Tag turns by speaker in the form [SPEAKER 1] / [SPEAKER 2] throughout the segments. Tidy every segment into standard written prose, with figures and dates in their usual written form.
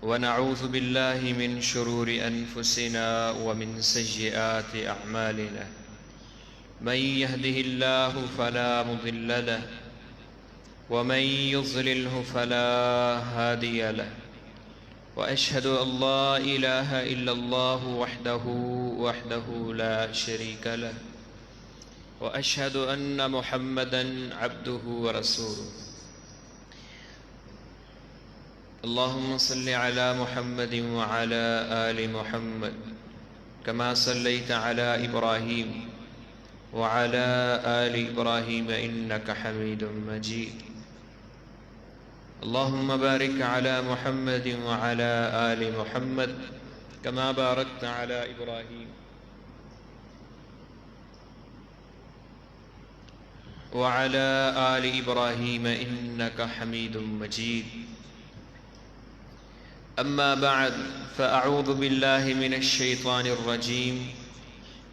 [SPEAKER 1] ونعوذ بالله من شرور أنفسنا ومن سيئات أعمالنا من يهده الله فلا مضل له ومن يضلله فلا هادي له وأشهد أن لا إله إلا الله وحده لا شريك له وأشهد أن محمدًا عبده ورسوله اللهم صل على محمد وعلى آل محمد كما صليت على إبراهيم وعلى آل إبراهيم إنك حميد مجيد اللهم بارك على محمد وعلى آل محمد كما باركت على إبراهيم وعلى آل إبراهيم إنك حميد مجيد أما بعد فأعوذ بالله من الشيطان الرجيم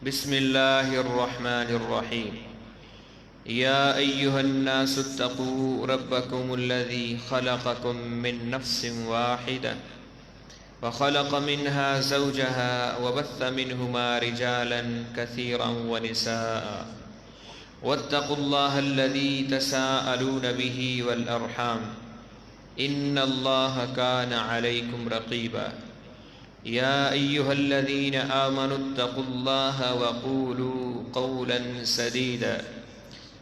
[SPEAKER 1] بسم الله الرحمن الرحيم يا أيها الناس اتقوا ربكم الذي خلقكم من نفس واحدة وخلق منها زوجها وبث منهما رجالا كثيرا ونساء واتقوا الله الذي تساءلون به والأرحام إن الله كان عليكم رقيبا يا أيها الذين آمنوا اتقوا الله وقولوا قولا سديدا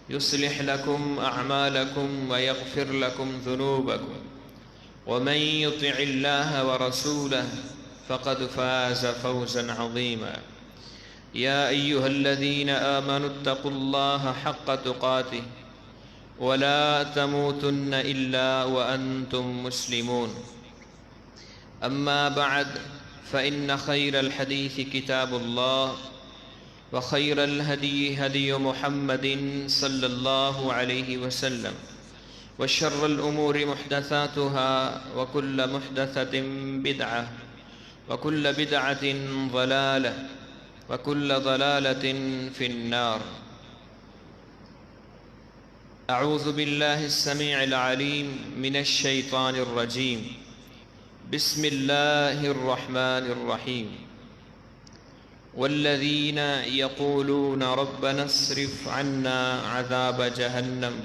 [SPEAKER 1] يصلح لكم أعمالكم ويغفر لكم ذنوبكم ومن يطع الله ورسوله فقد فاز فوزا عظيما يا أيها الذين آمنوا اتقوا الله حق تقاته ولا تموتن إلا وأنتم مسلمون أما بعد فإن خير الحديث كتاب الله وخير الهدي هدي محمد صلى الله عليه وسلم وشر الأمور محدثاتها وكل محدثة بدعة وكل بدعة ضلالة وكل ضلالة في النار أعوذ بالله السميع العليم من الشيطان الرجيم بسم الله الرحمن الرحيم والذين يقولون ربنا اصرف عنا عذاب جهنم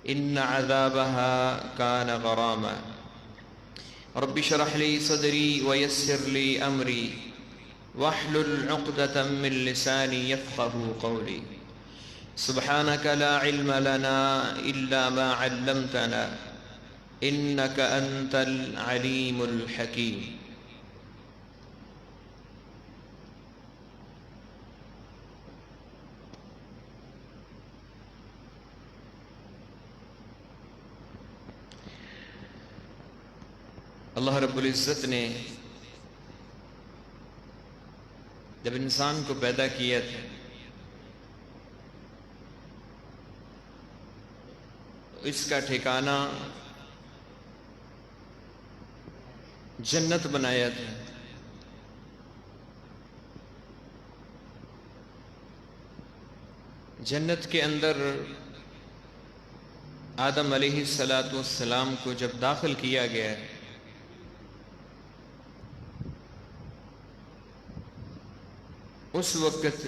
[SPEAKER 1] إن عذابها كان غراما رب اشرح لي صدري ويسر لي أمري واحلل عقدة من لساني يفقه قولي سبحانك لا علم لنا إلا ما علمتنا إنك أنت العليم الحكيم اللہ رب العزت نے جب انسان کو پیدا کیا تھا اس کا ٹھکانہ جنت بنایا تھا جنت کے اندر آدم علیہ السلام کو جب داخل کیا گیا اس وقت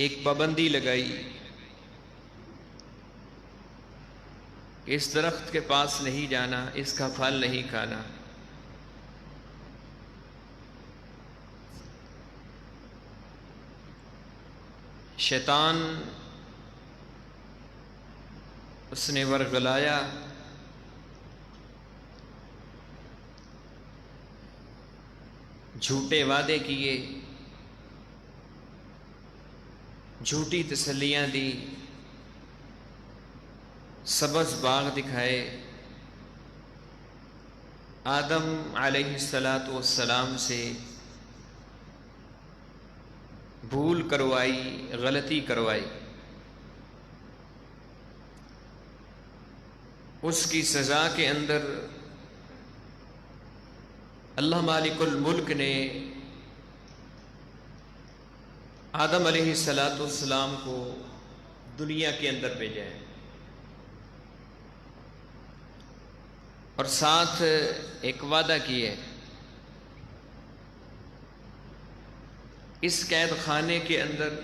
[SPEAKER 1] ایک پابندی لگائی کہ اس درخت کے پاس نہیں جانا، اس کا پھل نہیں کھانا۔ شیطان اس نے ورغلایا، جھوٹے وعدے کیے، جھوٹی تسلیاں دی، سبز باغ دکھائے، آدم علیہ السلام سے بھول کروائی، غلطی کروائی۔ اس کی سزا کے اندر اللہ مالک الملک نے آدم علیہ السلام کو دنیا کے اندر بھیجا ہے۔ اور ساتھ ایک وعدہ کیے، اس قید خانے کے اندر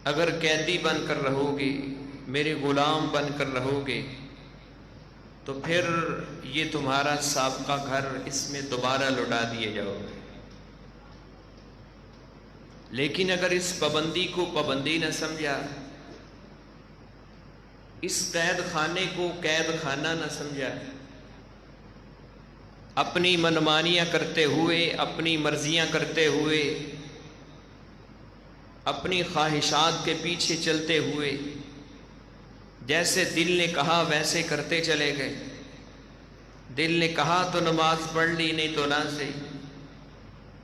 [SPEAKER 1] اگر قیدی بن کر رہو گے، میرے غلام بن کر رہو گے، تو پھر یہ تمہارا سابقہ گھر، اس میں دوبارہ لوٹا دیے جاؤ گے۔ لیکن اگر اس پابندی کو پابندی نہ سمجھا، اس قید خانے کو قید خانہ نہ سمجھا، اپنی منمانیاں کرتے ہوئے، اپنی مرضیاں کرتے ہوئے، اپنی خواہشات کے پیچھے چلتے ہوئے، جیسے دل نے کہا ویسے کرتے چلے گئے، دل نے کہا تو نماز پڑھ لی، نہیں تو نہ صحیح،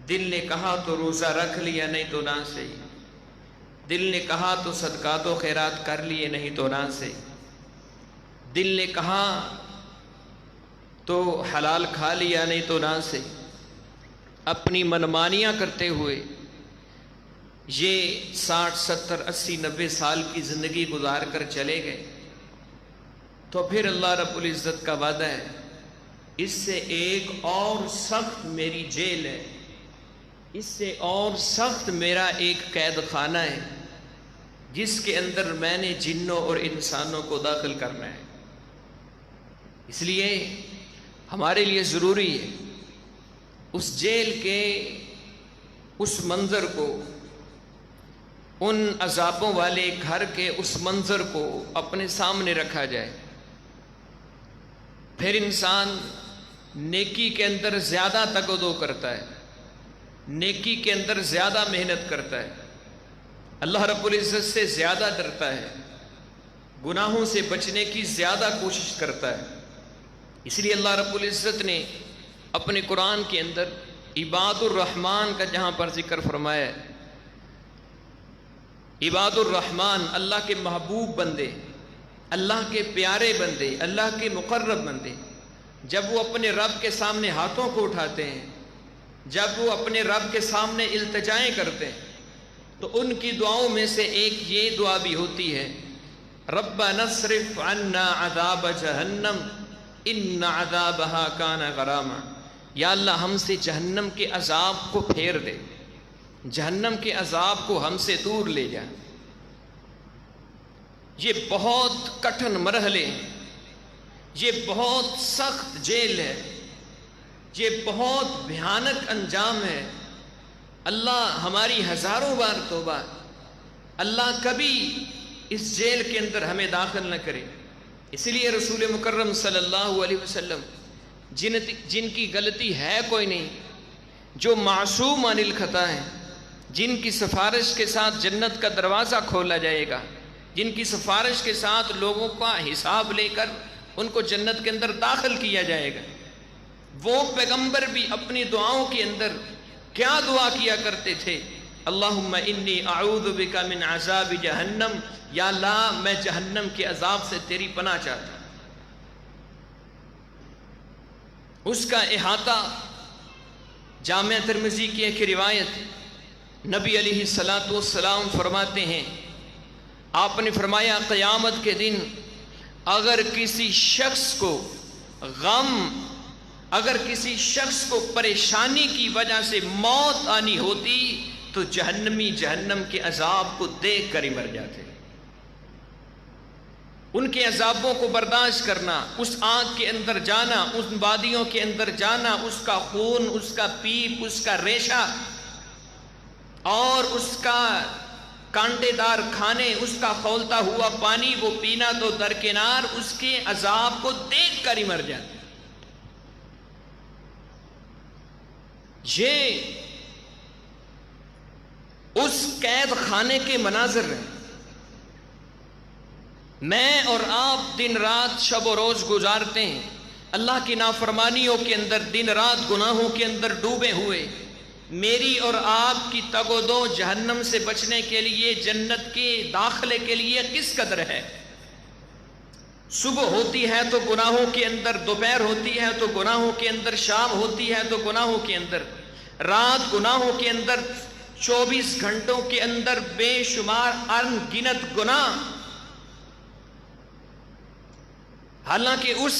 [SPEAKER 1] دل نے کہا تو روزہ رکھ لیا، نہیں تو نہ صحیح، دل نے کہا تو صدقات و خیرات کر لیے، نہیں تو نہ صحیح، دل نے کہا تو حلال کھا لیا، نہیں تو نہ صحیح، اپنی منمانیاں کرتے ہوئے یہ 60 70 80 90 سال کی زندگی گزار کر چلے گئے، تو پھر اللہ رب العزت کا وعدہ ہے، اس سے ایک اور سخت میری جیل ہے، اس سے اور سخت میرا ایک قید خانہ ہے، جس کے اندر میں نے جنوں اور انسانوں کو داخل کرنا ہے۔ اس لیے ہمارے لیے ضروری ہے اس جیل کے اس منظر کو، ان عذابوں والے گھر کے اس منظر کو اپنے سامنے رکھا جائے، پھر انسان نیکی کے اندر زیادہ تگ و دو کرتا ہے، نیکی کے اندر زیادہ محنت کرتا ہے، اللہ رب العزت سے زیادہ ڈرتا ہے، گناہوں سے بچنے کی زیادہ کوشش کرتا ہے۔ اس لیے اللہ رب العزت نے اپنے قرآن کے اندر عباد الرحمن کا جہاں پر ذکر فرمایا ہے، عباد الرحمن اللہ کے محبوب بندے، اللہ کے پیارے بندے، اللہ کے مقرب بندے، جب وہ اپنے رب کے سامنے ہاتھوں کو اٹھاتے ہیں، جب وہ اپنے رب کے سامنے التجائیں کرتے ہیں، تو ان کی دعاؤں میں سے ایک یہ دعا بھی ہوتی ہے، ربنا اصرف عنا عذاب جہنم ان عذابها کان غراما، یا اللہ ہم سے جہنم کے عذاب کو پھیر دے، جہنم کے عذاب کو ہم سے دور لے جا۔ یہ بہت کٹھن مرحلے ہیں، یہ بہت سخت جیل ہے، یہ بہت بھیانک انجام ہے۔ اللہ ہماری ہزاروں بار توبہ، اللہ کبھی اس جیل کے اندر ہمیں داخل نہ کرے۔ اس لیے رسول مکرم صلی اللہ علیہ وسلم جن کی غلطی ہے کوئی نہیں، جو معصوم عن الخطا ہیں، جن کی سفارش کے ساتھ جنت کا دروازہ کھولا جائے گا، جن کی سفارش کے ساتھ لوگوں کا حساب لے کر ان کو جنت کے اندر داخل کیا جائے گا، وہ پیغمبر بھی اپنی دعاؤں کے اندر کیا دعا کیا کرتے تھے؟ اللہم انی اعوذ بک من عذاب جہنم، یا اللہ میں جہنم کے عذاب سے تیری پناہ چاہتا ہوں۔ اس کا احاطہ جامع ترمذی کی ایک روایت، نبی علیہ السلام فرماتے ہیں، آپ نے فرمایا قیامت کے دن اگر کسی شخص کو غم، اگر کسی شخص کو پریشانی کی وجہ سے موت آنی ہوتی تو جہنمی جہنم کے عذاب کو دیکھ کر ہی مر جاتے۔ ان کے عذابوں کو برداشت کرنا، اس آگ کے اندر جانا، ان وادیوں کے اندر جانا، اس کا خون، اس کا پیپ، اس کا ریشہ اور اس کا کانٹے دار کھانے، اس کا کھولتا ہوا پانی وہ پینا تو درکنار، اس کے عذاب کو دیکھ کر ہی مر جاتے۔ یہ اس قید خانے کے مناظر ہیں۔ میں اور آپ دن رات شب و روز گزارتے ہیں، اللہ کی نافرمانیوں کے اندر، دن رات گناہوں کے اندر ڈوبے ہوئے۔ میری اور آپ کی تگ و دو جہنم سے بچنے کے لیے، جنت کے داخلے کے لیے کس قدر ہے۔ صبح ہوتی ہے تو گناہوں کے اندر، دوپہر ہوتی ہے تو گناہوں کے اندر، شام ہوتی ہے تو گناہوں کے اندر، رات گناہوں کے اندر، 24 گھنٹوں کے اندر بے شمار ان گنت گناہ۔ حالانکہ اس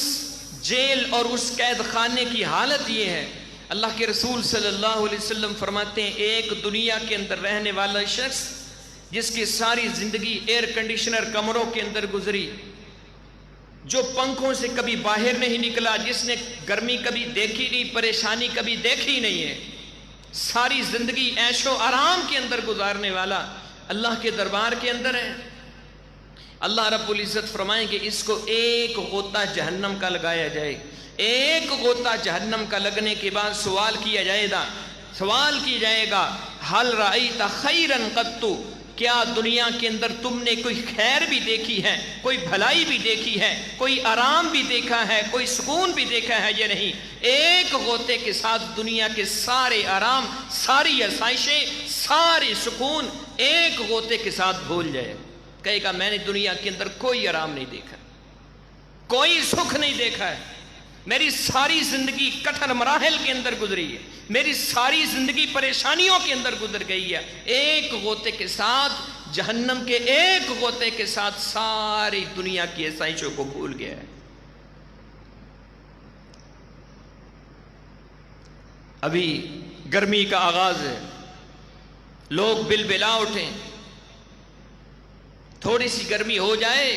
[SPEAKER 1] جیل اور اس قید خانے کی حالت یہ ہے، اللہ کے رسول صلی اللہ علیہ وسلم فرماتے ہیں ایک دنیا کے اندر رہنے والا شخص جس کی ساری زندگی ایئر کنڈیشنر کمروں کے اندر گزری، جو پنکھوں سے کبھی باہر نہیں نکلا، جس نے گرمی کبھی دیکھی نہیں، پریشانی کبھی دیکھی نہیں ہے، ساری زندگی عیش و آرام کے اندر گزارنے والا اللہ کے دربار کے اندر ہے۔ اللہ رب العزت فرمائیں کہ اس کو ایک غوطہ جہنم کا لگایا جائے، ایک غوطہ جہنم کا لگنے کے بعد سوال کیا جائے گا حل رأیت خیرا قط، کیا دنیا کے اندر تم نے کوئی خیر بھی دیکھی ہے، کوئی بھلائی بھی دیکھی ہے، کوئی آرام بھی دیکھا ہے، کوئی سکون بھی دیکھا ہے یا نہیں؟ ایک غوطے کے ساتھ دنیا کے سارے آرام، ساری آسائشیں، سارے سکون ایک غوطے کے ساتھ بھول جائے، کہے گا میں نے دنیا کے اندر کوئی آرام نہیں دیکھا، کوئی سکھ نہیں دیکھا ہے، میری ساری زندگی کٹھن مراحل کے اندر گزری ہے، میری ساری زندگی پریشانیوں کے اندر گزر گئی ہے، ایک غوطے کے ساتھ جہنم کے ایک غوطے کے ساتھ ساری دنیا کی آسائشوں کو بھول گیا ہے۔ ابھی گرمی کا آغاز ہے، لوگ بلبلا اٹھیں، تھوڑی سی گرمی ہو جائے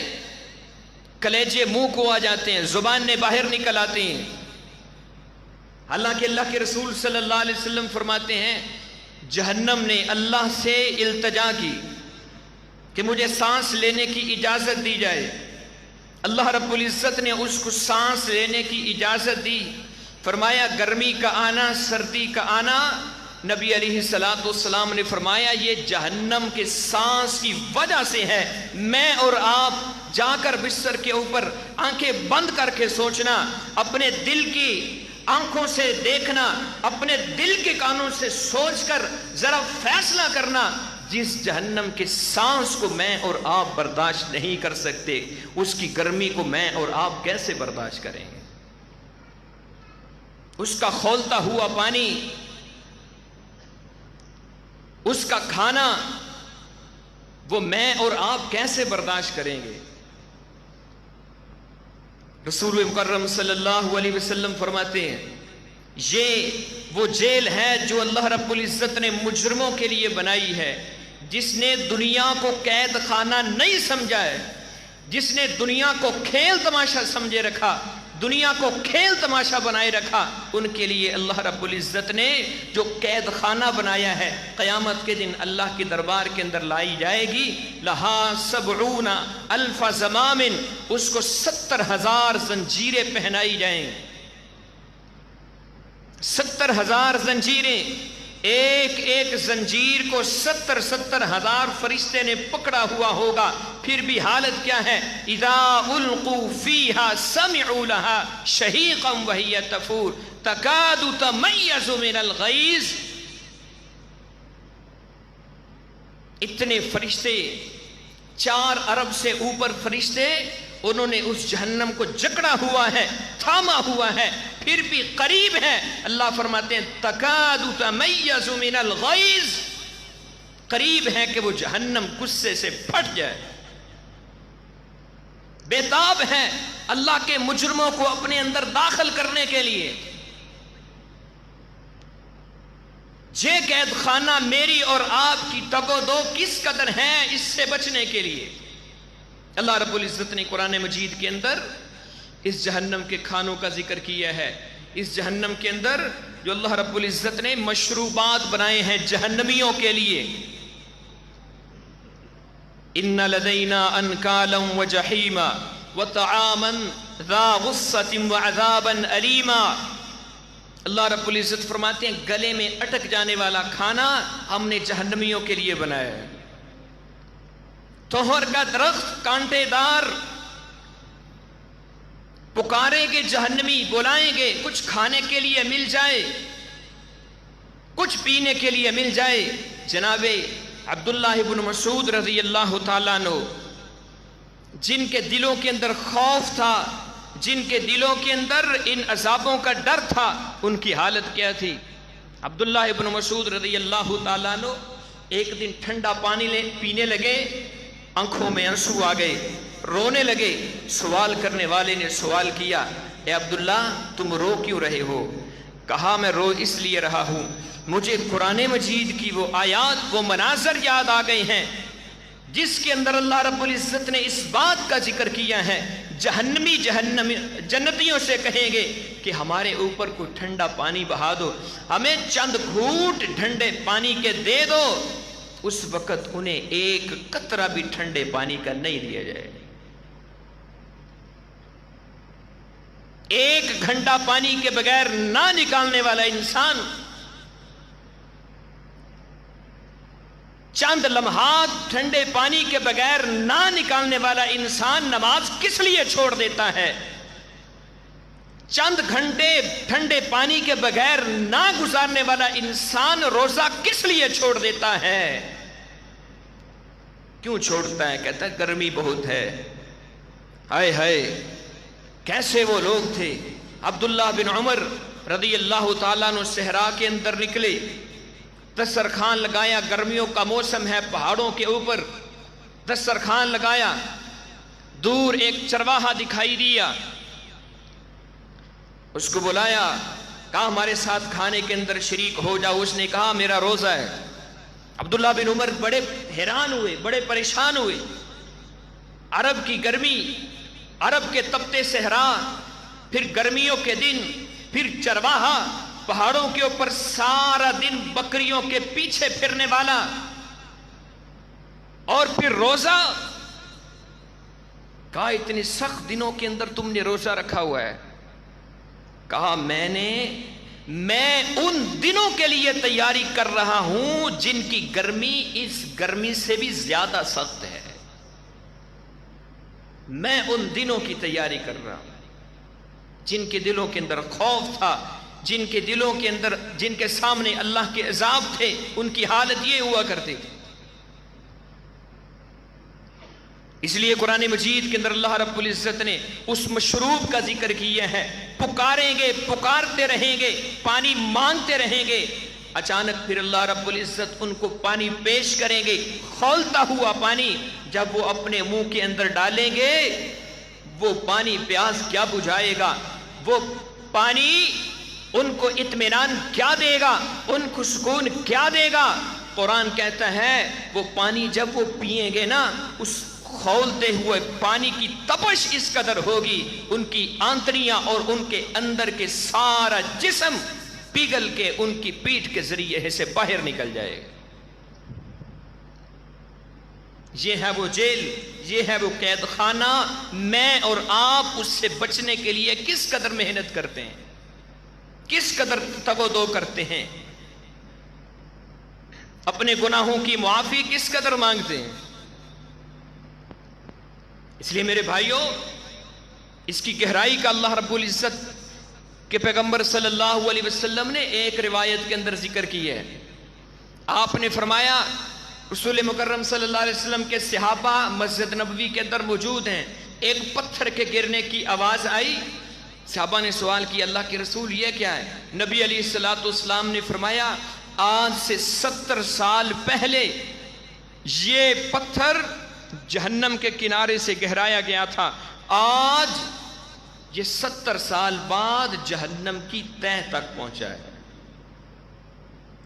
[SPEAKER 1] کلیجے منہ کو آ جاتے ہیں، زبانیں باہر نکل آتی ہیں۔ حالانکہ اللہ کے رسول صلی اللہ علیہ وسلم فرماتے ہیں جہنم نے اللہ سے التجا کی کہ مجھے سانس لینے کی اجازت دی جائے، اللہ رب العزت نے اس کو سانس لینے کی اجازت دی، فرمایا گرمی کا آنا، سردی کا آنا، نبی علیہ السلام نے فرمایا یہ جہنم کے سانس کی وجہ سے ہے۔ میں اور آپ جا کر بستر کے اوپر آنکھیں بند کر کے سوچنا، اپنے دل کی آنکھوں سے دیکھنا، اپنے دل کے کانوں سے سوچ کر ذرا فیصلہ کرنا، جس جہنم کے سانس کو میں اور آپ برداشت نہیں کر سکتے، اس کی گرمی کو میں اور آپ کیسے برداشت کریں گے؟ اس کا کھولتا ہوا پانی، اس کا کھانا، وہ میں اور آپ کیسے برداشت کریں گے؟ رسول مکرم صلی اللہ علیہ وسلم فرماتے ہیں یہ وہ جیل ہے جو اللہ رب العزت نے مجرموں کے لیے بنائی ہے، جس نے دنیا کو قید خانہ نہیں سمجھا ہے، جس نے دنیا کو کھیل تماشا سمجھے رکھا، دنیا کو کھیل تماشا بنائے رکھا، ان کے لیے اللہ رب العزت نے جو قید خانہ بنایا ہے، قیامت کے دن اللہ کے دربار کے اندر لائی جائے گی، لہا 70,000 زمام، اس کو 70,000 زنجیریں پہنائی جائیں گی، 70,000 زنجیریں، ایک ایک زنجیر کو 70,000 فرشتے نے پکڑا ہوا ہوگا، پھر بھی حالت کیا ہے؟ اذا القوا فیہا سمعوا لہا شہیقا وہی تفور تکاد تمیز من الغیظ۔ اتنے فرشتے، 4 ارب سے اوپر فرشتے، انہوں نے اس جہنم کو جکڑا ہوا ہے، تھاما ہوا ہے، پھر بھی قریب ہے۔ اللہ فرماتے ہیں تکاد تمیز من الغیظ، قریب ہے کہ وہ جہنم غصے سے پھٹ جائے، بےتاب ہے اللہ کے مجرموں کو اپنے اندر داخل کرنے کے لیے۔ یہ قید خانہ میری اور آپ کی تگ و دو کس قدر ہے اس سے بچنے کے لیے؟ اللہ رب العزت نے قرآن مجید کے اندر اس جہنم کے کھانوں کا ذکر کیا ہے۔ اس جہنم کے اندر جو اللہ رب العزت نے مشروبات بنائے ہیں جہنمیوں کے لیے، ان لدینا انکالا وجحیما وطعاما ذا غصۃ وعذابا علیما۔ اللہ رب العزت فرماتے ہیں گلے میں اٹک جانے والا کھانا ہم نے جہنمیوں کے لیے بنایا ہے، توہر کا درخت کانٹے دار، پکاریں گے جہنمی، بلائیں گے کچھ کھانے کے لیے مل جائے، کچھ پینے کے لیے مل جائے۔ جناب عبداللہ ابن مسعود رضی اللہ تعالیٰ عنہ، جن کے دلوں کے اندر خوف تھا، جن کے دلوں کے اندر ان عذابوں کا ڈر تھا، ان کی حالت کیا تھی؟ عبداللہ ابن مسعود رضی اللہ تعالیٰ عنہ ایک دن ٹھنڈا پانی پینے لگے، آنکھوں میں آنسو آ گئے، رونے لگے۔ سوال کرنے والے نے سوال کیا، اے عبداللہ تم رو کیوں رہے ہو؟ کہا میں رو اس لیے رہا ہوں، مجھے قرآن مجید کی وہ آیات، وہ مناظر یاد آ گئے ہیں جس کے اندر اللہ رب العزت نے اس بات کا ذکر کیا ہے، جہنمی جنتیوں سے کہیں گے کہ ہمارے اوپر کوئی ٹھنڈا پانی بہا دو، ہمیں چند گھونٹ ٹھنڈے پانی کے دے دو۔ اس وقت انہیں ایک قطرہ بھی ٹھنڈے پانی کا نہیں دیا جائے۔ ایک گھنٹہ پانی کے بغیر نہ نکالنے والا انسان، چند لمحات ٹھنڈے پانی کے بغیر نہ نکالنے والا انسان نماز کس لیے چھوڑ دیتا ہے؟ چند گھنٹے ٹھنڈے پانی کے بغیر نہ گزارنے والا انسان روزہ کس لیے چھوڑ دیتا ہے؟ کیوں چھوڑتا ہے؟ کہتا ہے گرمی بہت ہے۔ ہائے ہائے، کیسے وہ لوگ تھے؟ عبداللہ بن عمر رضی اللہ تعالیٰ عنہ صحرا کے اندر نکلے، دسترخوان لگایا، گرمیوں کا موسم ہے، پہاڑوں کے اوپر دسترخوان لگایا، دور ایک چرواہا دکھائی دیا، اس کو بلایا، کہا ہمارے ساتھ کھانے کے اندر شریک ہو جاؤ۔ اس نے کہا میرا روزہ ہے۔ عبداللہ بن عمر بڑے حیران ہوئے، بڑے پریشان ہوئے۔ عرب کی گرمی، عرب کے تپتے صحرا، پھر گرمیوں کے دن، پھر چرواہا پہاڑوں کے اوپر سارا دن بکریوں کے پیچھے پھرنے والا، اور پھر روزہ۔ کہا اتنے سخت دنوں کے اندر تم نے روزہ رکھا ہوا ہے؟ کہا میں ان دنوں کے لیے تیاری کر رہا ہوں جن کی گرمی اس گرمی سے بھی زیادہ سخت ہے۔ میں ان دنوں کی تیاری کر رہا ہوں جن کے دلوں کے اندر خوف تھا، جن کے دلوں کے اندر، جن کے سامنے اللہ کے عذاب تھے، ان کی حالت یہ ہوا کرتی تھی۔ اس لیے قرآن مجید کے اندر اللہ رب العزت نے اس مشروب کا ذکر کیا ہے، پکاریں گے، پکارتے رہیں گے، پانی مانگتے رہیں گے، اچانک پھر اللہ رب العزت ان کو پانی پیش کریں گے، کھولتا ہوا پانی۔ جب وہ اپنے منہ کے اندر ڈالیں گے، وہ پانی پیاس کیا بجھائے گا، وہ پانی ان کو اطمینان کیا دے گا، ان کو سکون کیا دے گا۔ قرآن کہتا ہے وہ پانی جب وہ پئیں گے نا، اس کھولتے ہوئے پانی کی تپش اس قدر ہوگی، ان کی آنتڑیاں اور ان کے اندر کے سارا جسم پگھل کے ان کی پیٹھ کے ذریعے سے باہر نکل جائے گا۔ یہ ہے وہ جیل، یہ ہے وہ قید خانہ۔ میں اور آپ اس سے بچنے کے لیے کس قدر محنت کرتے ہیں، کس قدر تگ و دو کرتے ہیں، اپنے گناہوں کی معافی کس قدر مانگتے ہیں۔ اس لیے میرے بھائیوں، اس کی گہرائی کا اللہ رب العزت کے پیغمبر صلی اللہ علیہ وسلم نے ایک روایت کے اندر ذکر کی ہے۔ آپ نے فرمایا، رسول مکرم صلی اللہ علیہ وسلم کے صحابہ مسجد نبوی کے اندر موجود ہیں، ایک پتھر کے گرنے کی آواز آئی۔ صحابہ نے سوال کیا، اللہ کے رسول یہ کیا ہے؟ نبی علیہ السلام نے فرمایا، آج سے 70 سال پہلے یہ پتھر جہنم کے کنارے سے گہرایا گیا تھا، آج یہ 70 سال بعد جہنم کی تہ تک پہنچا ہے۔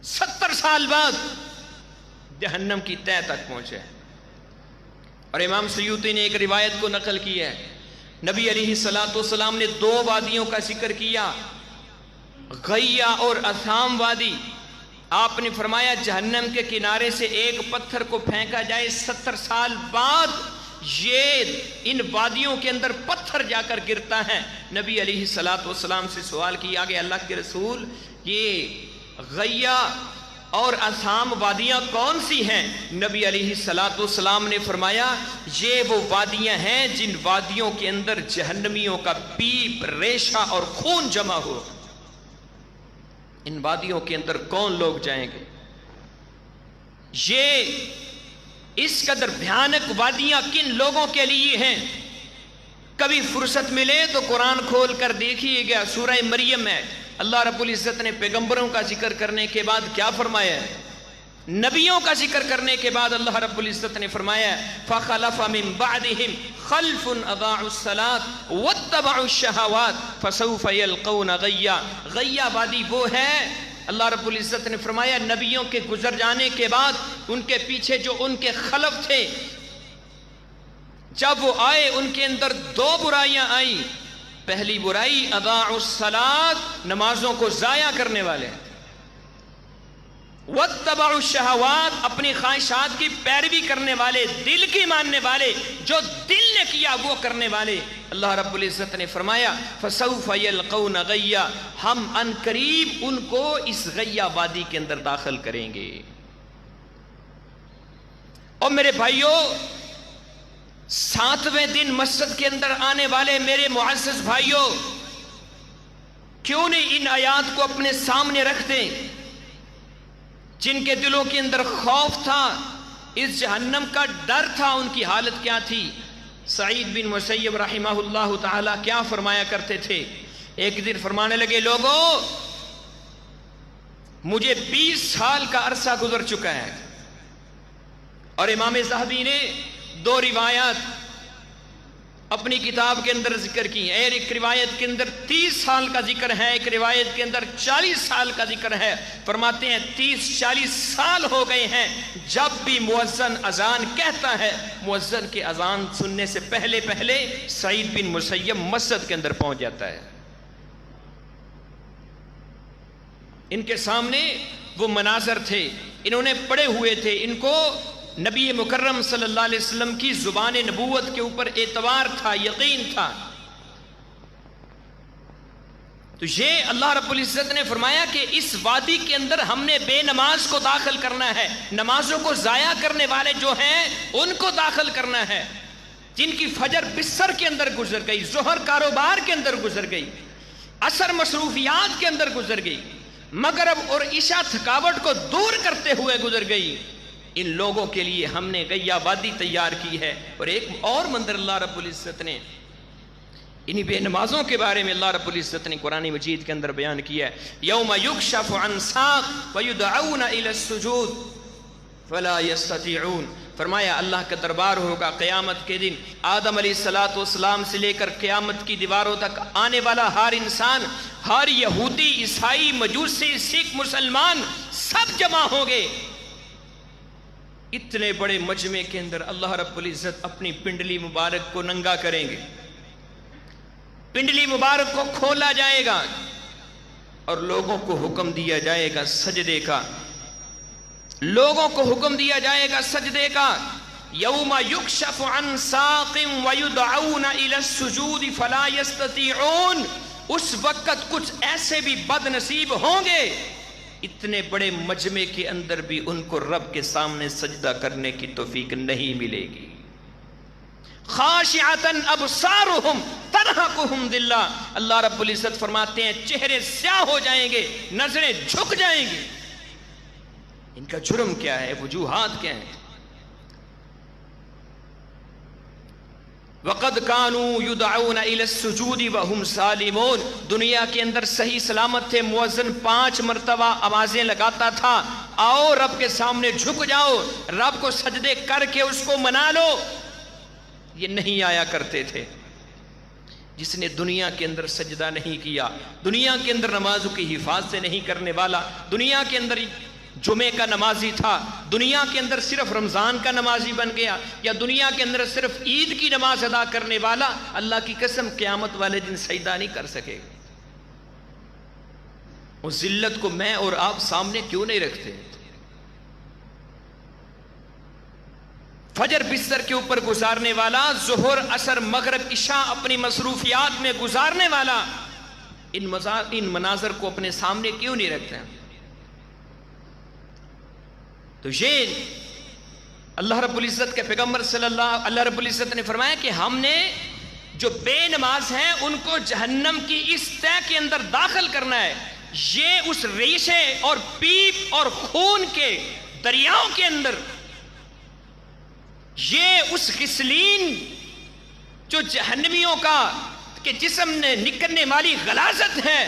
[SPEAKER 1] 70 سال بعد جہنم کی تہ تک پہنچا ہے۔ اور امام سیوطی نے ایک روایت کو نقل کی ہے، نبی علیہ السلام نے 2 وادیوں کا ذکر کیا، غیہ اور اثام وادی۔ آپ نے فرمایا جہنم کے کنارے سے ایک پتھر کو پھینکا جائے، 70 سال بعد یہ ان وادیوں کے اندر پتھر جا کر گرتا ہے۔ نبی علیہ السلام سے سوال کیا کہ اللہ کے رسول یہ غیہ اور اثام وادیاں کون سی ہیں؟ نبی علیہ السلام نے فرمایا یہ وہ وادیاں ہیں جن وادیوں کے اندر جہنمیوں کا پیپ، ریشہ اور خون جمع ہو۔ ان وادیوں کے اندر کون لوگ جائیں گے؟ یہ اس قدر بھیانک وادیاں کن لوگوں کے لیے ہیں؟ کبھی فرصت ملے تو قرآن کھول کر دیکھیے گا، سورہ مریم ہے، اللہ رب العزت نے پیغمبروں کا ذکر کرنے کے بعد کیا فرمایا ہے؟ نبیوں کا ذکر کرنے کے بعد اللہ رب العزت نے فرمایا فَخَلَفَ مِن بَعْدِهِمْ خلف اضاعوا الصلاة واتبعوا الشهوات فسوف يلقون غیا. غیا وادی وہ ہے، اللہ رب العزت نے فرمایا نبیوں کے گزر جانے کے بعد ان کے پیچھے جو ان کے خلف تھے، جب وہ آئے ان کے اندر دو برائیاں آئیں. پہلی برائی اضاعوا الصلاة، نمازوں کو ضائع کرنے والے، واتبعوا الشہوات، اپنی خواہشات کی پیروی کرنے والے، دل کی ماننے والے، جو دل نے کیا وہ کرنے والے. اللہ رب العزت نے فرمایا فسوف یلقون غیا، ہم ان قریب ان کو اس غیا وادی کے اندر داخل کریں گے. اور میرے بھائیوں، 7ویں دن مسجد کے اندر آنے والے میرے معزز بھائیوں، کیوں نہیں ان آیات کو اپنے سامنے رکھ دیں؟ جن کے دلوں کے اندر خوف تھا، اس جہنم کا ڈر تھا، ان کی حالت کیا تھی؟ سعید بن مسیب رحمہ اللہ تعالی کیا فرمایا کرتے تھے؟ ایک دن فرمانے لگے، لوگوں مجھے 20 سال کا عرصہ گزر چکا ہے. اور امام ذہبی نے 2 روایات اپنی کتاب کے اندر ذکر کی ہیں. ایک روایت کے اندر 30 سال کا ذکر ہے، ایک روایت کے اندر 40 سال کا ذکر ہے. فرماتے ہیں 30-40 سال ہو گئے ہیں، جب بھی مؤذن اذان کہتا ہے، مؤذن کے اذان سننے سے پہلے پہلے سعید بن مسیب مسجد کے اندر پہنچ جاتا ہے. ان کے سامنے وہ مناظر تھے، انہوں نے پڑھے ہوئے تھے، ان کو نبی مکرم صلی اللہ علیہ وسلم کی زبان نبوت کے اوپر اعتبار تھا، یقین تھا. تو یہ اللہ رب العزت نے فرمایا کہ اس وادی کے اندر ہم نے بے نماز کو داخل کرنا ہے، نمازوں کو ضائع کرنے والے جو ہیں ان کو داخل کرنا ہے، جن کی فجر بستر کے اندر گزر گئی، ظہر کاروبار کے اندر گزر گئی، عصر مصروفیات کے اندر گزر گئی، مغرب اور عشاء تھکاوٹ کو دور کرتے ہوئے گزر گئی. ان لوگوں کے لیے ہم نے غیا وادی تیار کی ہے. اور ایک اور منظر اللہ رب العزت نے انہی بے نمازوں کے بارے میں اللہ رب العزت نے قرآن مجید کے اندر بیان کیا ہے. یوم یکشف عن ساق ویدعون الی السجود فلا یستطیعون. فرمایا اللہ کا دربار ہوگا قیامت کے دن، آدم علیہ السلام سے لے کر قیامت کی دیواروں تک آنے والا ہر انسان، ہر یہودی، عیسائی، مجوسی، سکھ، مسلمان سب جمع ہوں گے. اتنے بڑے مجمع کے اندر اللہ رب العزت اپنی پنڈلی مبارک کو ننگا کریں گے، پنڈلی مبارک کو کھولا جائے گا اور لوگوں کو حکم دیا جائے گا سجدے کا، لوگوں کو حکم دیا جائے گا سجدے کا. یوم یکشف عن ساق ویدعون الی السجود فلا یستطیعون. اس وقت کچھ ایسے بھی بد نصیب ہوں گے، اتنے بڑے مجمع کے اندر بھی ان کو رب کے سامنے سجدہ کرنے کی توفیق نہیں ملے گی. خاشعۃ ابصارہم ترہقہم ذلہ. اللہ رب العزت فرماتے ہیں چہرے سیاہ ہو جائیں گے، نظریں جھک جائیں گی. ان کا جرم کیا ہے، وجوہات کیا ہیں؟ وَقَدْ كَانُوا يُدْعَوْنَ إِلَى السُّجُودِ وَهُمْ سَالِمُونَ. دنیا کے اندر صحیح سلامت تھے، مؤذن 5 مرتبہ آوازیں لگاتا تھا، آؤ رب کے سامنے جھک جاؤ، رب کو سجدے کر کے اس کو منا لو. یہ نہیں آیا کرتے تھے. جس نے دنیا کے اندر سجدہ نہیں کیا، دنیا کے اندر نمازوں کی حفاظت نہیں کرنے والا، دنیا کے اندر جمعے کا نمازی تھا، دنیا کے اندر صرف رمضان کا نمازی بن گیا، یا دنیا کے اندر صرف عید کی نماز ادا کرنے والا، اللہ کی قسم قیامت والے دن سجدہ نہیں کر سکے. اس ذلت کو میں اور آپ سامنے کیوں نہیں رکھتے؟ فجر بستر کے اوپر گزارنے والا، ظہر، عصر، مغرب، عشاء اپنی مصروفیات میں گزارنے والا، ان مناظر کو اپنے سامنے کیوں نہیں رکھتے؟ تو یہ اللہ رب العزت کے پیغمبر اللہ رب العزت نے فرمایا کہ ہم نے جو بے نماز ہیں ان کو جہنم کی اس تہ کے اندر داخل کرنا ہے. یہ اس ریشے اور پیپ اور خون کے دریاؤں کے اندر، یہ اس غسلین جو جہنمیوں کا کہ جسم نے نکلنے والی غلاظت ہے،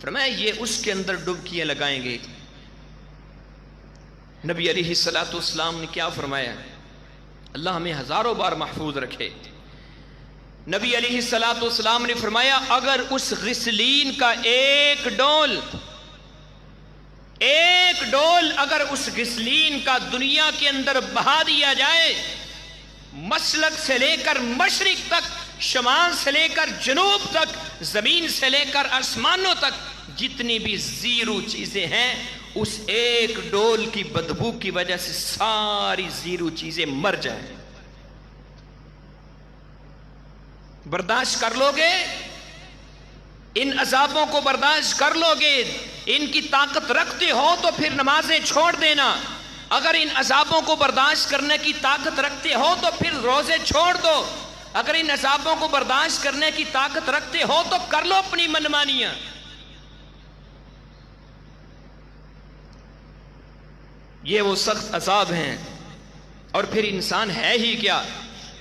[SPEAKER 1] فرمایا یہ اس کے اندر ڈبکیاں لگائیں گے. نبی علیہ الصلوۃ والسلام نے کیا فرمایا؟ اللہ ہمیں ہزاروں بار محفوظ رکھے۔ نبی علیہ السلام نے فرمایا اگر اس غسلین کا ایک ڈول اگر اس غسلین کا دنیا کے اندر بہا دیا جائے، مشرق سے لے کر مشرق تک، شمال سے لے کر جنوب تک، زمین سے لے کر آسمانوں تک، جتنی بھی زیرو چیزیں ہیں، اس ایک ڈول کی بدبو کی وجہ سے ساری زیرو چیزیں مر جائیں، برداشت کر لو گے؟ ان عذابوں کو برداشت کر لو گے؟ ان کی طاقت رکھتے ہو تو پھر نمازیں چھوڑ دینا، اگر ان عذابوں کو برداشت کرنے کی طاقت رکھتے ہو تو پھر روزے چھوڑ دو، اگر ان عذابوں کو برداشت کرنے کی طاقت رکھتے ہو تو کر لو اپنی منمانیاں۔ یہ وہ سخت عذاب ہیں، اور پھر انسان ہے ہی کیا؟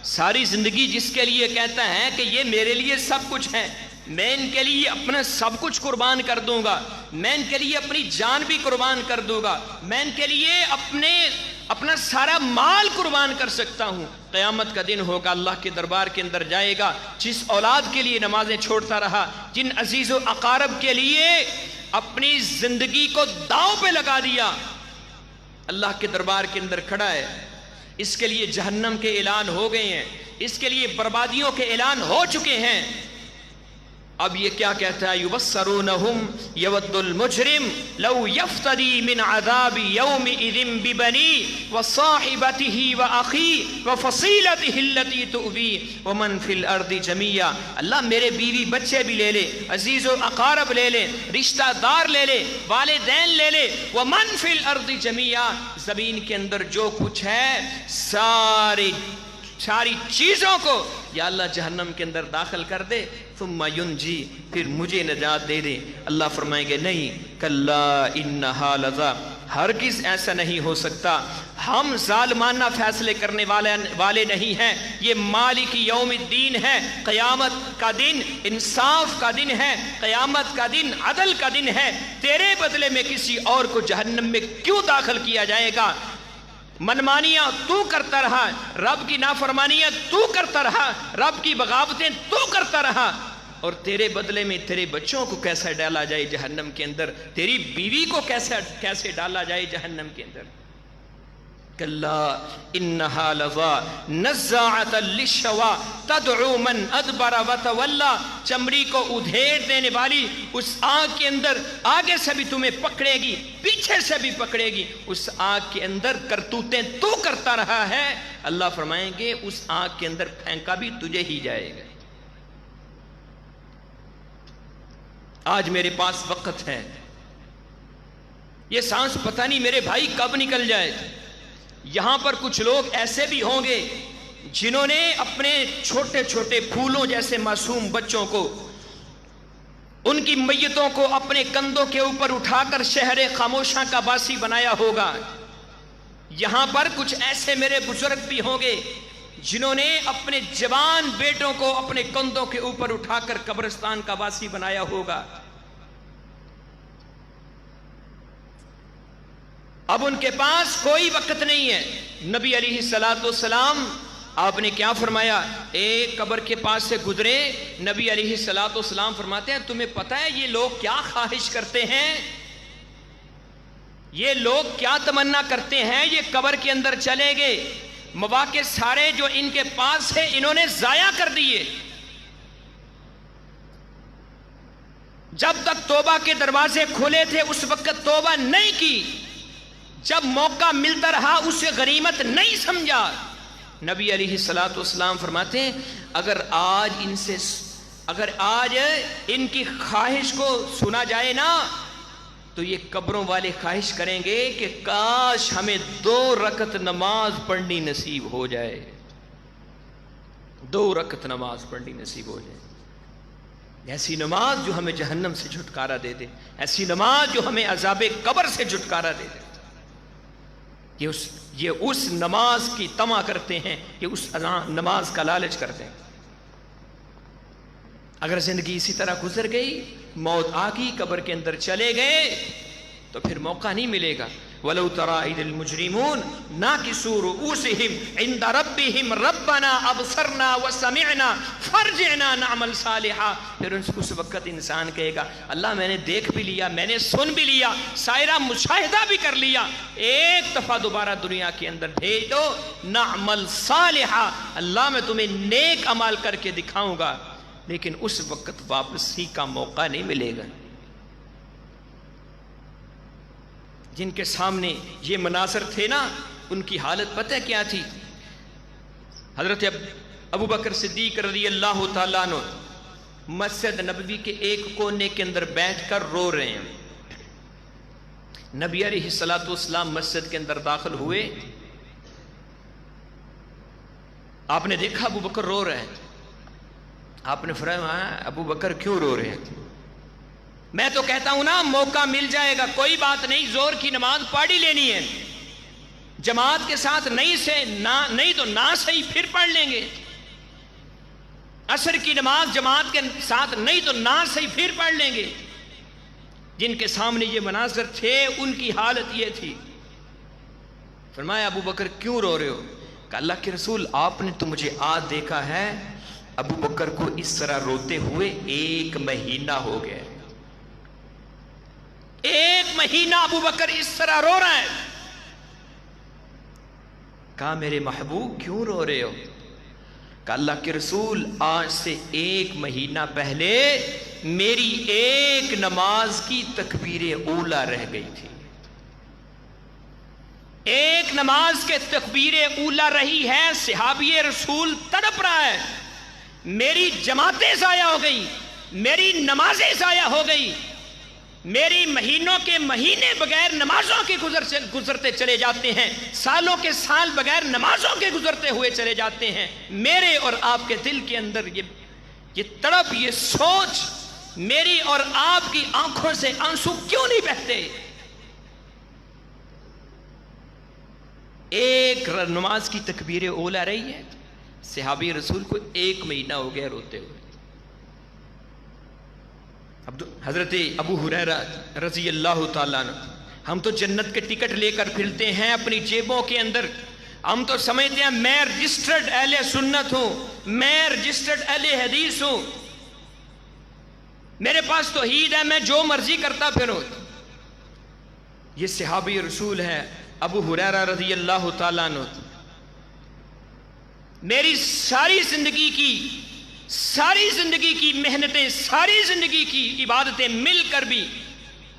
[SPEAKER 1] ساری زندگی جس کے لیے کہتا ہے کہ یہ میرے لیے سب کچھ ہے، میں ان کے لیے اپنا سب کچھ قربان کر دوں گا، میں ان کے لیے اپنی جان بھی قربان کر دوں گا، میں ان کے لیے اپنا سارا مال قربان کر سکتا ہوں، قیامت کا دن ہوگا، اللہ کے دربار کے اندر جائے گا، جس اولاد کے لیے نمازیں چھوڑتا رہا، جن عزیز و اقارب کے لیے اپنی زندگی کو داؤ پہ لگا دیا، اللہ کے دربار کے اندر کھڑا ہے، اس کے لیے جہنم کے اعلان ہو گئے ہیں، اس کے لیے بربادیوں کے اعلان ہو چکے ہیں۔ اب یہ کیا کہتا ہے؟ یبصرونہم یود المجرم لو یفتدی من عذاب یومئذ ببنیہ وصاحبتہ واخیہ وفصیلتہ التی تؤویہ ومن فی الارض جمیعا۔ اللہ میرے بیوی بچے بھی لے لے، عزیز و اقارب لے لے، رشتہ دار لے لے، والدین لے لے، ومن فی الارض جمیعا، زمین کے اندر جو کچھ ہے ساری چیزوں کو یا اللہ جہنم کے اندر داخل کر دے، ثم ینجی، پھر مجھے نجات دے دے۔ اللہ فرمائیں گے نہیں، کلا انہا لظی، ہرگز ایسا نہیں ہو سکتا، ہم ظالمانہ فیصلے کرنے والے نہیں ہیں، یہ مالک یوم الدین ہے، قیامت کا دن انصاف کا دن ہے، قیامت کا دن عدل کا دن ہے، تیرے بدلے میں کسی اور کو جہنم میں کیوں داخل کیا جائے گا؟ منمانیاں تو کرتا رہا، رب کی نافرمانیاں تو کرتا رہا، رب کی بغاوتیں تو کرتا رہا، اور تیرے بدلے میں تیرے بچوں کو کیسے ڈالا جائے جہنم کے اندر، تیری بیوی کو کیسے ڈالا جائے جہنم کے اندر۔ کلا انہا لظی نزاعۃ للشوی تدعو من ادبر وتولی، چمڑی کو ادھیڑ دینے والی اس آگ کے اندر آگے سے بھی تمہیں پکڑے گی، پیچھے سے بھی پکڑے گی، اس آگ کے اندر کرتوتیں تو کرتا رہا ہے، اللہ فرمائیں گے اس آگ کے اندر پھینکا بھی تجھے ہی جائے گا۔ آج میرے پاس وقت ہے، یہ سانس پتہ نہیں میرے بھائی کب نکل جائے۔ یہاں پر کچھ لوگ ایسے بھی ہوں گے جنہوں نے اپنے چھوٹے چھوٹے پھولوں جیسے معصوم بچوں کو، ان کی میتوں کو اپنے کندھوں کے اوپر اٹھا کر شہر خاموشاں کا باسی بنایا ہوگا۔ یہاں پر کچھ ایسے میرے بزرگ بھی ہوں گے جنہوں نے اپنے جوان بیٹوں کو اپنے کندھوں کے اوپر اٹھا کر قبرستان کا باسی بنایا ہوگا۔ اب ان کے پاس کوئی وقت نہیں ہے۔ نبی علیہ السلام آپ نے کیا فرمایا؟ ایک قبر کے پاس سے گزرے، نبی علیہ السلام فرماتے ہیں تمہیں پتہ ہے یہ لوگ کیا خواہش کرتے ہیں، یہ لوگ کیا تمنا کرتے ہیں؟ یہ قبر کے اندر چلے گئے، مواقع سارے جو ان کے پاس ہے انہوں نے ضائع کر دیے۔ جب تک توبہ کے دروازے کھلے تھے اس وقت توبہ نہیں کی، جب موقع ملتا رہا اسے غنیمت نہیں سمجھا۔ نبی علیہ السلام فرماتے ہیں اگر آج ان کی خواہش کو سنا جائے نا تو یہ قبروں والے خواہش کریں گے کہ کاش ہمیں 2 رکعت نماز پڑھنی نصیب ہو جائے، 2 رکعت نماز پڑھنی نصیب ہو جائے، ایسی نماز جو ہمیں جہنم سے چھٹکارا دے دے، ایسی نماز جو ہمیں عذاب قبر سے چھٹکارا دے دے۔ یہ اس نماز کی طمع کرتے ہیں، یہ اس نماز کا لالچ کرتے ہیں۔ اگر زندگی اسی طرح گزر گئی، موت آ گئی، قبر کے اندر چلے گئے تو پھر موقع نہیں ملے گا۔ وَلَوْ تَرَى إِذِ الْمُجْرِمُونَ نَاكِسُو رُؤُوسِهِمْ عِنْدَ رَبِّهِمْ رَبَّنَا أَبْصَرْنَا وَسَمِعْنَا فَارْجِعْنَا نَعْمَلْ صَالِحًا. پھر اس وقت انسان کہے گا اللہ میں نے دیکھ بھی لیا، میں نے سن بھی لیا، سائرہ مشاہدہ بھی کر لیا، ایک دفعہ دوبارہ دنیا کے اندر بھیج دو، نعمل صالحا، اللہ میں تمہیں نیک عمل کر کے دکھاؤں گا. لیکن اس وقت واپسی کا موقع نہیں ملے گا. جن کے سامنے یہ مناظر تھے نا، ان کی حالت پتہ کیا تھی؟ حضرت ابو بکر صدیق رضی اللہ تعالیٰ عنہ مسجد نبوی کے ایک کونے کے اندر بیٹھ کر رو رہے ہیں. نبی علیہ الصلوۃ والسلام مسجد کے اندر داخل ہوئے، آپ نے دیکھا ابو بکر رو رہے ہیں. آپ نے فرمایا ابو بکر کیوں رو رہے ہیں؟ میں تو کہتا ہوں نا موقع مل جائے گا، کوئی بات نہیں، زور کی نماز پڑھ ہی لینی ہے، جماعت کے ساتھ نہیں تو نہ صحیح پھر پڑھ لیں گے. عصر کی نماز جماعت کے ساتھ نہیں تو نہ صحیح پھر پڑھ لیں گے. جن کے سامنے یہ مناظر تھے ان کی حالت یہ تھی. فرمایا ابو بکر کیوں رو رہے ہو؟ کہ اللہ کے رسول آپ نے تو مجھے آج دیکھا ہے ابو بکر کو اس طرح روتے ہوئے 1 مہینہ ہو گیا. 1 مہینہ ابو بکر اس طرح رو رہا ہے. کہا میرے محبوب کیوں رو رہے ہو؟ کہ اللہ کے رسول آج سے 1 مہینہ پہلے میری ایک نماز کی تکبیر اولا رہ گئی تھی. ایک نماز کے تکبیر اولا رہی ہے، صحابی رسول تڑپ رہا ہے، میری جماعتیں ضائع ہو گئی، میری نمازیں ضائع ہو گئی، میری مہینوں کے مہینے بغیر نمازوں کے گزرتے چلے جاتے ہیں، سالوں کے سال بغیر نمازوں کے گزرتے ہوئے چلے جاتے ہیں. میرے اور آپ کے دل کے اندر یہ تڑپ، یہ سوچ، میری اور آپ کی آنکھوں سے آنسو کیوں نہیں بہتے؟ ایک نماز کی تکبیر اولا رہی ہے، صحابی رسول کو 1 مہینہ ہو گیا روتے ہوئے. حضرت ابو ہریرہ رضی اللہ تعالیٰ عنہ، ہم تو جنت کے ٹکٹ لے کر پھرتے ہیں اپنی جیبوں کے اندر، ہم تو سمجھتے ہیں میں رجسٹرڈ اہل سنت ہوں، میں رجسٹرڈ اہل حدیث ہوں، میرے پاس توحید ہے، میں جو مرضی کرتا پھروں. یہ صحابی رسول ہے ابو ہریرہ رضی اللہ تعالیٰ عنہ. میری ساری زندگی کی محنتیں، ساری زندگی کی عبادتیں مل کر بھی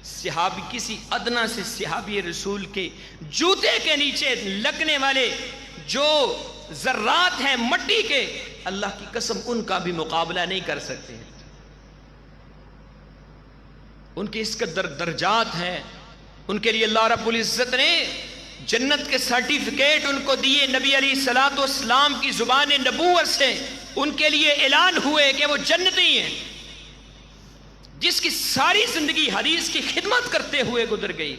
[SPEAKER 1] صحابی کسی ادنا سے صحابی رسول کے جوتے کے نیچے لگنے والے جو ذرات ہیں مٹی کے، اللہ کی قسم ان کا بھی مقابلہ نہیں کر سکتے. ان کے اس قدر درجات ہیں. ان کے لیے اللہ رب العزت نے جنت کے سرٹیفکیٹ ان کو دیے، نبی علیہ الصلوۃ والسلام کی زبان نبوت سے ان کے لیے اعلان ہوئے کہ وہ جنتی ہیں. جس کی ساری زندگی حدیث کی خدمت کرتے ہوئے گزر گئی،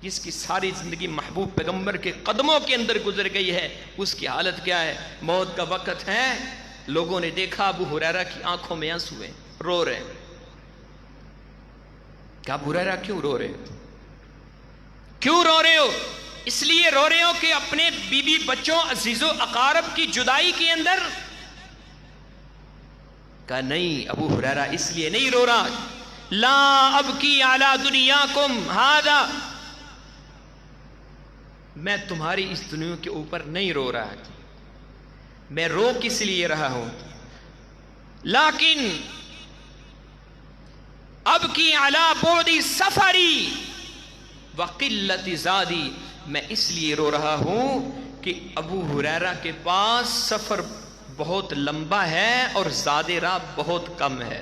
[SPEAKER 1] جس کی ساری زندگی محبوب پیغمبر کے قدموں کے اندر گزر گئی ہے، اس کی حالت کیا ہے؟ موت کا وقت ہے، لوگوں نے دیکھا ابو ہریرہ کی آنکھوں میں آنسو ہیں، رو رہے ہیں. کہ ابو ہریرہ کیوں رو رہے ہو؟ کیوں رو رہے ہو؟ اس لیے رو رہے ہو کہ اپنے بیوی بچوں عزیز و اقارب کی جدائی کے اندر؟ کہا نہیں ابو ہریرہ اس لیے نہیں رو رہا. لا ابکی علی دنیاکم ھذا، میں تمہاری اس دنیا کے اوپر نہیں رو رہا، میں رو کس لیے رہا ہوں، لیکن ابکی علی بعد سفری وقلت زادی، میں اس لیے رو رہا ہوں کہ ابو ہریرہ کے پاس سفر بہت لمبا ہے اور زاد راہ بہت کم ہے.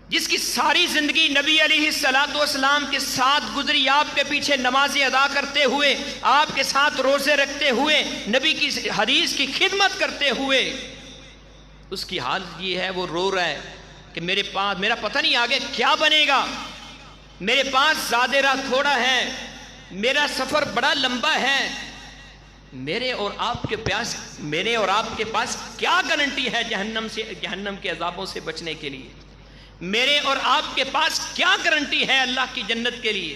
[SPEAKER 1] جس کی ساری زندگی نبی علیہ الصلوۃ والسلام کے ساتھ گزری، آپ کے پیچھے نمازیں ادا کرتے ہوئے، آپ کے ساتھ روزے رکھتے ہوئے، نبی کی حدیث کی خدمت کرتے ہوئے، اس کی حالت یہ ہے وہ رو رہا ہے کہ میرے پاس، میرا پتہ نہیں آگے کیا بنے گا، میرے پاس زاد راہ تھوڑا ہے، میرا سفر بڑا لمبا ہے، میرے اور آپ کے پاس کیا گارنٹی ہے جہنم کے عذابوں سے بچنے کے لیے؟ میرے اور آپ کے پاس کیا گارنٹی ہے اللہ کی جنت کے لیے؟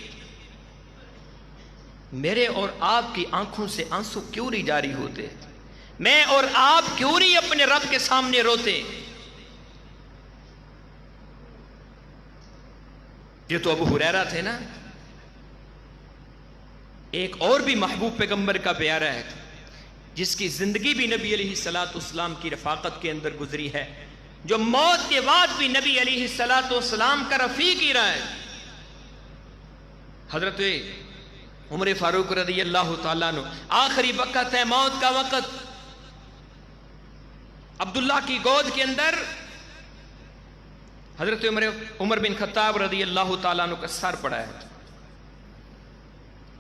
[SPEAKER 1] میرے اور آپ کی آنکھوں سے آنسو کیوں نہیں جاری ہوتے؟ میں اور آپ کیوں نہیں اپنے رب کے سامنے روتے؟ یہ تو ابو ہریرہ تھے نا. ایک اور بھی محبوب پیغمبر کا پیارا ہے جس کی زندگی بھی نبی علیہ الصلوۃ والسلام کی رفاقت کے اندر گزری ہے، جو موت کے بعد بھی نبی علیہ الصلوۃ والسلام کا رفیق ہی رہا ہے. حضرت عمر فاروق رضی اللہ تعالیٰ عنہ، آخری وقت ہے، موت کا وقت. عبداللہ کی گود کے اندر حضرت عمر بن خطاب رضی اللہ تعالیٰ عنہ کا سر پڑا ہے،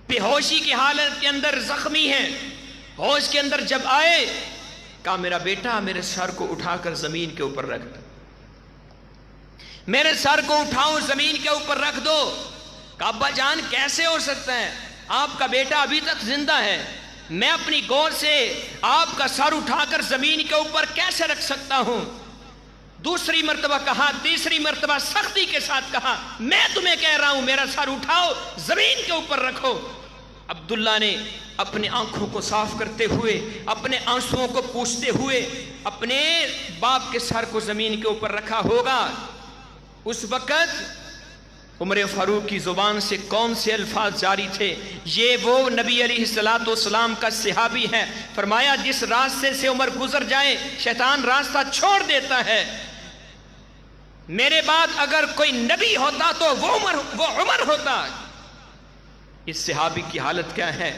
[SPEAKER 1] بے ہوشی کی حالت کے اندر زخمی ہیں. ہوش کے اندر جب آئے کہا میرا بیٹا میرے سر کو اٹھا کر زمین کے اوپر رکھ دو، میرے سر کو اٹھاؤ زمین کے اوپر رکھ دو. کہا ابا جان کیسے ہو سکتا ہے، آپ کا بیٹا ابھی تک زندہ ہے، میں اپنی گود سے آپ کا سر اٹھا کر زمین کے اوپر کیسے رکھ سکتا ہوں؟ دوسری مرتبہ کہا، تیسری مرتبہ سختی کے ساتھ کہا، میں تمہیں کہہ رہا ہوں میرا سر اٹھاؤ زمین کے اوپر رکھو. عبداللہ نے اپنے آنکھوں کو صاف کرتے ہوئے، اپنے آنسوؤں کو پوچھتے ہوئے اپنے باپ کے سر کو زمین کے اوپر رکھا ہوگا. اس وقت عمر فاروق کی زبان سے کون سے الفاظ جاری تھے؟ یہ وہ نبی علیہ الصلوۃ والسلام کا صحابی ہے. فرمایا جس راستے سے عمر گزر جائے شیطان راستہ چھوڑ دیتا ہے. میرے بعد اگر کوئی نبی ہوتا تو وہ عمر ہوتا. اس صحابی کی حالت کیا ہے؟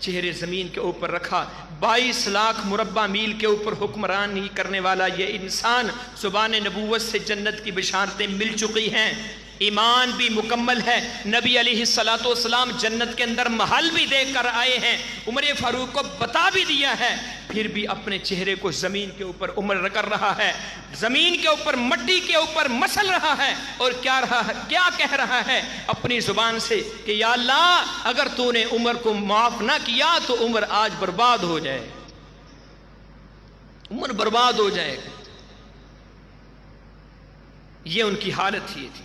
[SPEAKER 1] چہرے زمین کے اوپر رکھا. 22 لاکھ مربع میل کے اوپر حکمرانی کرنے والا یہ انسان، زبان نبوت سے جنت کی بشارتیں مل چکی ہیں، ایمان بھی مکمل ہے، نبی علیہ الصلوۃ والسلام جنت کے اندر محل بھی دیکھ کر آئے ہیں، عمر فاروق کو بتا بھی دیا ہے، پھر بھی اپنے چہرے کو زمین کے اوپر عمر کر رہا ہے، زمین کے اوپر مٹی کے اوپر مسل رہا ہے. اور کیا کہہ رہا ہے اپنی زبان سے کہ یا اللہ اگر تو نے عمر کو معاف نہ کیا تو عمر آج برباد ہو جائے، عمر برباد ہو جائے. یہ ان کی حالت ہی تھی.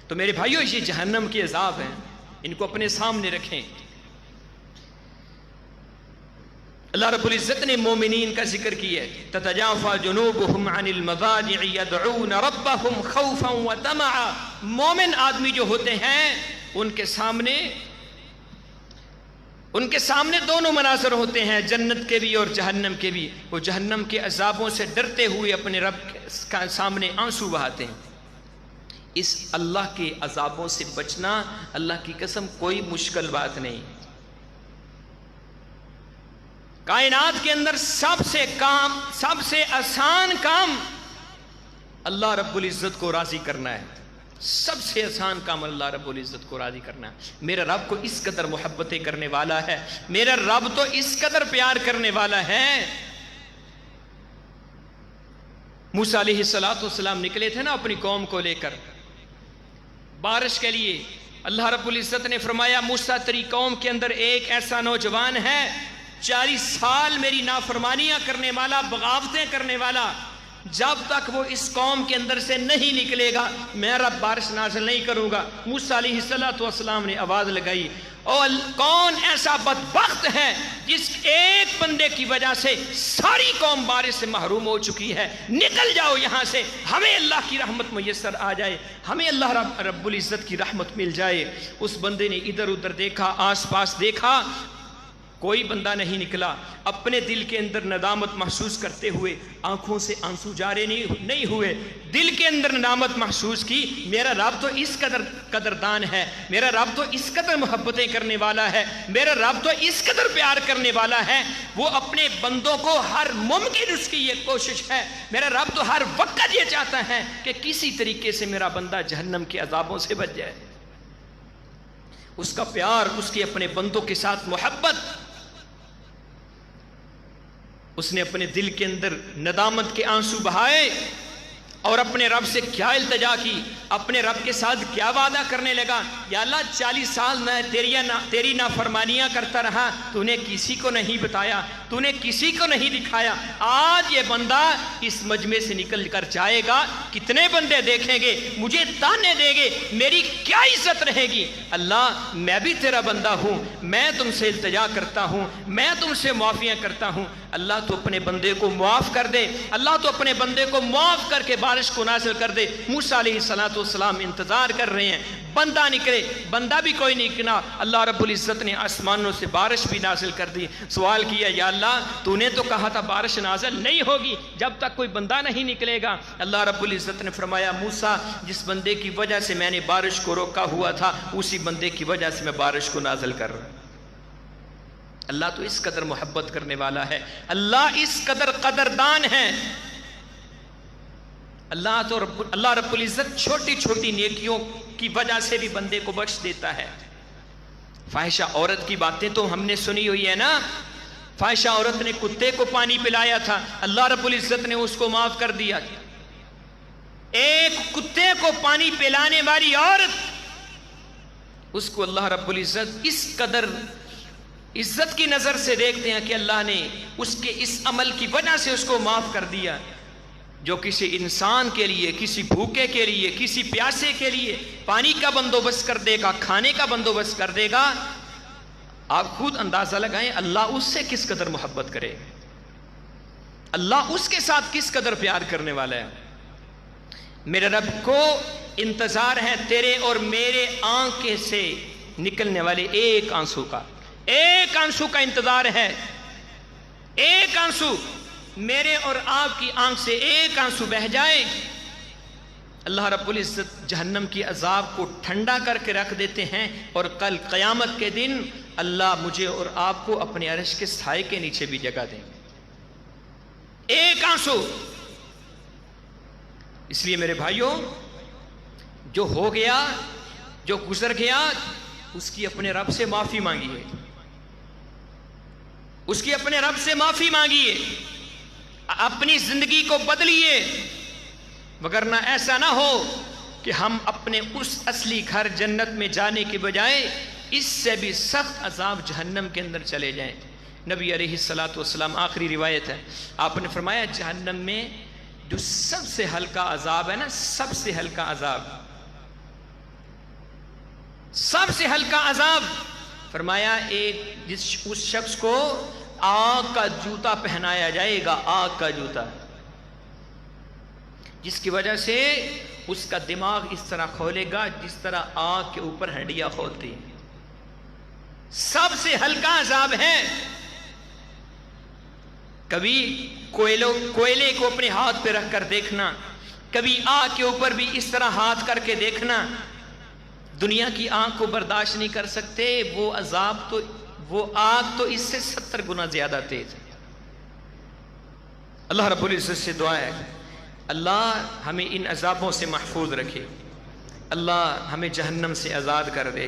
[SPEAKER 1] تو میرے بھائیوں یہ جہنم کے عذاب ہیں، ان کو اپنے سامنے رکھیں. اللہ رب العزت نے مومنین کا ذکر کیا ہے، تتجافى جنوبهم عن المضاجع يدعون ربهم خوفا وطمعا. مومن آدمی جو ہوتے ہیں ان کے سامنے دونوں مناظر ہوتے ہیں، جنت کے بھی اور جہنم کے بھی. وہ جہنم کے عذابوں سے ڈرتے ہوئے اپنے رب کے سامنے آنسو بہاتے ہیں. اس اللہ کے عذابوں سے بچنا اللہ کی قسم کوئی مشکل بات نہیں. کائنات کے اندر سب سے آسان کام اللہ رب العزت کو راضی کرنا ہے. سب سے آسان کام اللہ رب العزت کو راضی کرنا ہے. میرا رب کو اس قدر محبتیں کرنے والا ہے، میرا رب تو اس قدر پیار کرنے والا ہے. موسیٰ علیہ الصلوۃ والسلام نکلے تھے نا اپنی قوم کو لے کر بارش کے لیے. اللہ رب العزت نے فرمایا موسیٰ تیری قوم کے اندر ایک ایسا نوجوان ہے 40 سال میری نافرمانیاں کرنے والا، بغاوتیں کرنے والا، جب تک وہ اس قوم کے اندر سے نہیں نکلے گا میں رب بارش نازل نہیں کروں گا. موسیٰ علیہ الصلوۃ والسلام نے آواز لگائی، اور کون ایسا بدبخت ہے جس ایک بندے کی وجہ سے ساری قوم بارش سے محروم ہو چکی ہے، نکل جاؤ یہاں سے، ہمیں اللہ کی رحمت میسر آ جائے، ہمیں اللہ رب العزت کی رحمت مل جائے. اس بندے نے ادھر ادھر دیکھا، آس پاس دیکھا، کوئی بندہ نہیں نکلا. اپنے دل کے اندر ندامت محسوس کرتے ہوئے آنکھوں سے آنسو جارے نہیں ہوئے، دل کے اندر ندامت محسوس کی، میرا رب تو اس قدر قدردان ہے، میرا رب تو اس قدر محبتیں کرنے والا ہے، میرا رب تو اس قدر پیار کرنے والا ہے. وہ اپنے بندوں کو ہر ممکن اس کی یہ کوشش ہے، میرا رب تو ہر وقت یہ چاہتا ہے کہ کسی طریقے سے میرا بندہ جہنم کے عذابوں سے بچ جائے. اس کا پیار، اس کے اپنے بندوں کے ساتھ محبت، اس نے اپنے دل کے اندر ندامت کے آنسو بہائے اور اپنے رب سے کیا التجا کی، اپنے رب کے ساتھ کیا وعدہ کرنے لگا، یا اللہ 40 سال میں تیری نافرمانیاں کرتا رہا، تو نے کسی کو نہیں بتایا، تو نے کسی کو نہیں دکھایا، آج یہ بندہ اس مجمع سے نکل کر جائے گا، کتنے بندے دیکھیں گے، مجھے تانے دیں گے، میری کیا عزت رہے گی۔ اللہ میں بھی تیرا بندہ ہوں، میں تم سے التجا کرتا ہوں، میں تم سے معافیاں کرتا ہوں، اللہ تو اپنے بندے کو معاف کر دے، اللہ تو اپنے بندے کو معاف کر کے بارش کو نازل کر دے۔ موسیٰ علیہ السلام انتظار کر رہے ہیں، بندہ نکلے، بندہ بھی کوئی نہیں نکلا، اللہ رب العزت نے آسمانوں سے بارش بھی نازل کر دی۔ سوال کیا، یا اللہ تو نے تو کہا تھا بارش نازل نہیں ہوگی جب تک کوئی بندہ نہیں نکلے گا۔ اللہ رب العزت نے فرمایا، موسیٰ جس بندے کی وجہ سے میں نے بارش کو روکا ہوا تھا، اسی بندے کی وجہ سے میں بارش کو نازل کر رہا ہوں۔ اللہ تو اس قدر محبت کرنے والا ہے، اللہ اس قدر قدردان ہے۔ اللہ رب العزت چھوٹی چھوٹی نیکیوں کی وجہ سے بھی بندے کو بخش دیتا ہے۔ فاحشہ عورت کی باتیں تو ہم نے سنی ہوئی ہے نا، فاحشہ عورت نے کتے کو پانی پلایا تھا، اللہ رب العزت نے اس کو معاف کر دیا۔ ایک کتے کو پانی پلانے والی عورت، اس کو اللہ رب العزت اس قدر عزت کی نظر سے دیکھتے ہیں کہ اللہ نے اس کے اس عمل کی وجہ سے اس کو معاف کر دیا۔ جو کسی انسان کے لیے، کسی بھوکے کے لیے، کسی پیاسے کے لیے پانی کا بندوبست کر دے گا، کھانے کا بندوبست کر دے گا، آپ خود اندازہ لگائیں اللہ اس سے کس قدر محبت کرے، اللہ اس کے ساتھ کس قدر پیار کرنے والا ہے۔ میرے رب کو انتظار ہے تیرے اور میرے آنکھ سے نکلنے والے ایک آنسو کا، ایک آنسو کا انتظار ہے، ایک آنسو میرے اور آپ کی آنکھ سے ایک آنسو بہ جائے، اللہ رب العزت جہنم کی عذاب کو ٹھنڈا کر کے رکھ دیتے ہیں، اور کل قیامت کے دن اللہ مجھے اور آپ کو اپنے عرش کے سائے کے نیچے بھی جگہ دیں گے۔ ایک آنسو۔ اس لیے میرے بھائیوں، جو ہو گیا، جو گزر گیا، اس کی اپنے رب سے معافی مانگیے، اس کی اپنے رب سے معافی مانگیے، اپنی زندگی کو بدلیے، وگرنہ ایسا نہ ہو کہ ہم اپنے اس اصلی گھر جنت میں جانے کے بجائے اس سے بھی سخت عذاب جہنم کے اندر چلے جائیں۔ نبی علیہ السلام آخری روایت ہے، آپ نے فرمایا جہنم میں جو سب سے ہلکا عذاب ہے نا، سب سے ہلکا عذاب، سب سے ہلکا عذاب، فرمایا اس شخص کو آگ کا جوتا پہنایا جائے گا، آگ کا جوتا، جس کی وجہ سے اس کا دماغ اس طرح کھولے گا جس طرح آگ کے اوپر ہڈیاں کھولتی ہیں۔ سب سے ہلکا عذاب ہے۔ کبھی کوئلے کو اپنے ہاتھ پہ رکھ کر دیکھنا، کبھی آگ کے اوپر بھی اس طرح ہاتھ کر کے دیکھنا، دنیا کی آگ کو برداشت نہیں کر سکتے، وہ عذاب تو، وہ آگ تو اس سے 70 گنا زیادہ تیز ہے۔ اللہ رب العزت سے دعا ہے اللہ ہمیں ان عذابوں سے محفوظ رکھے، اللہ ہمیں جہنم سے آزاد کر دے،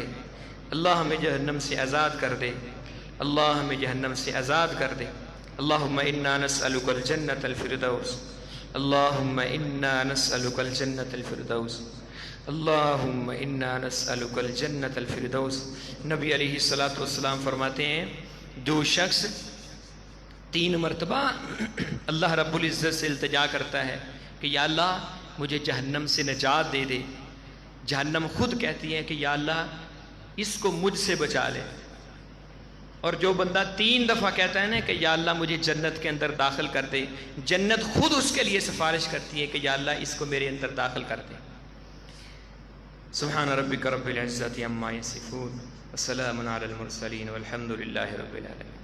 [SPEAKER 1] اللہ ہمیں جہنم سے آزاد کر دے، اللہ ہمیں جہنم سے آزاد کر دے۔ اللہم انا نسألک الجنة الفردوس، اللہم انا نسألک الجنة الفردوس، اللہم انا نسألک الجنة الفردوس۔ نبی علیہ السلام فرماتے ہیں جو شخص 3 مرتبہ اللہ رب العزت سے التجا کرتا ہے کہ یا اللہ مجھے جہنم سے نجات دے دے، جہنم خود کہتی ہے کہ یا اللہ اس کو مجھ سے بچا لے، اور جو بندہ 3 دفعہ کہتا ہے نا کہ یا اللہ مجھے جنت کے اندر داخل کر دے، جنت خود اس کے لیے سفارش کرتی ہے کہ یا اللہ اس کو میرے اندر داخل کر دے۔ سبحان ربک رب العزت عما یصفون وسلام علی المرسلین والحمد للہ رب العالمین۔